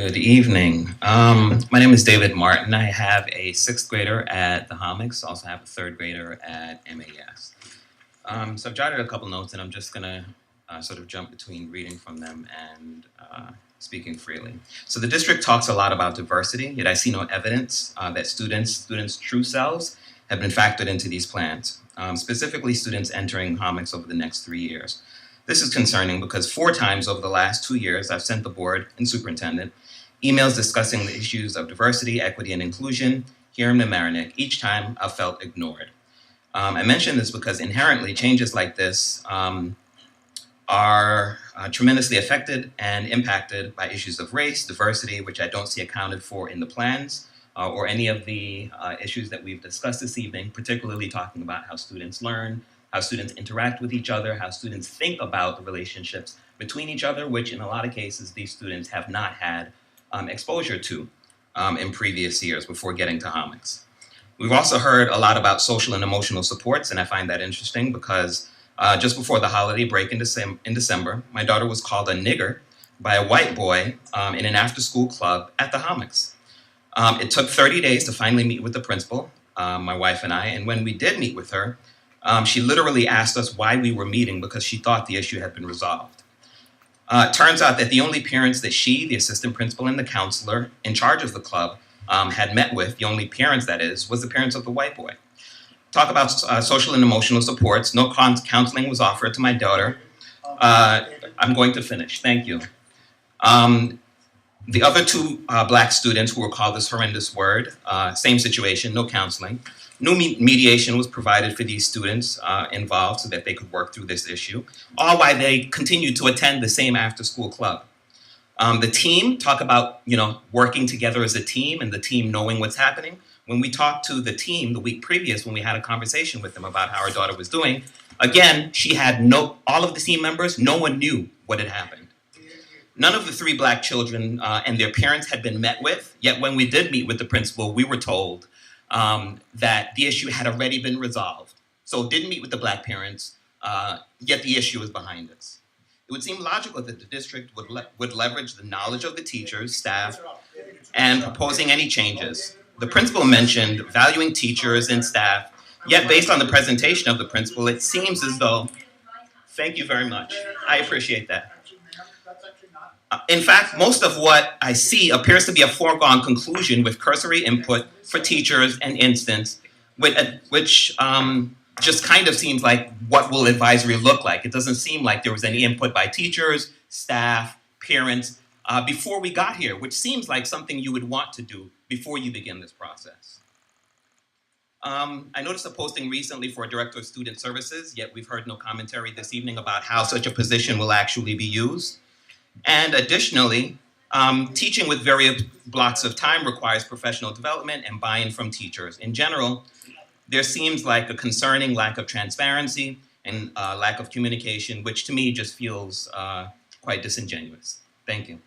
Good evening. My name is David Martin. I have a sixth grader at the Hommocks. Also have a third grader at MAS. So I've jotted a couple notes, and I'm just going to sort of jump between reading from them and speaking freely. So the district talks a lot about diversity, yet I see no evidence that students' true selves have been factored into these plans, specifically students entering Hommocks over the next 3 years. This is concerning because 4 times over the last 2 years, I've sent the board and superintendent emails discussing the issues of diversity, equity, and inclusion here in Mamaroneck. Each time I felt ignored. I mention this because inherently changes like this are tremendously affected and impacted by issues of race, diversity, which I don't see accounted for in the plans or any of the issues that we've discussed this evening, particularly talking about how students learn, how students interact with each other, how students think about the relationships between each other, which in a lot of cases these students have not had exposure to in previous years before getting to Hommocks. We've also heard a lot about social and emotional supports, and I find that interesting because just before the holiday break in December, my daughter was called a nigger by a white boy in an after-school club at the Hommocks. It took 30 days to finally meet with the principal, my wife and I, and when we did meet with her, she literally asked us why we were meeting because she thought the issue had been resolved. It turns out that the only parents that she, the assistant principal, and the counselor in charge of the club had met with, the only parents that is, was the parents of the white boy. Talk about social and emotional supports. No counseling was offered to my daughter. I'm going to finish. Thank you. The other 2 black students who were called this horrendous word, same situation, no counseling. No mediation was provided for these students involved so that they could work through this issue, all while they continued to attend the same after-school club. The team, talk about working together as a team and the team knowing what's happening. When we talked to the team the week previous, when we had a conversation with them about how our daughter was doing, again, she had all of the team members, no one knew what had happened. None of the 3 black children and their parents had been met with, yet when we did meet with the principal, we were told that the issue had already been resolved. So didn't meet with the black parents, yet the issue is behind us. It would seem logical that the district would leverage the knowledge of the teachers, staff, and proposing any changes. The principal mentioned valuing teachers and staff, yet based on the presentation of the principal, it seems as though, thank you very much, I appreciate that. In fact, most of what I see appears to be a foregone conclusion with cursory input for teachers and instance, which just kind of seems like what will advisory look like. It doesn't seem like there was any input by teachers, staff, parents before we got here, which seems like something you would want to do before you begin this process. I noticed a posting recently for a director of student services, yet we've heard no commentary this evening about how such a position will actually be used. And additionally, teaching with various blocks of time requires professional development and buy-in from teachers. In general, there seems like a concerning lack of transparency and lack of communication, which to me just feels quite disingenuous. Thank you.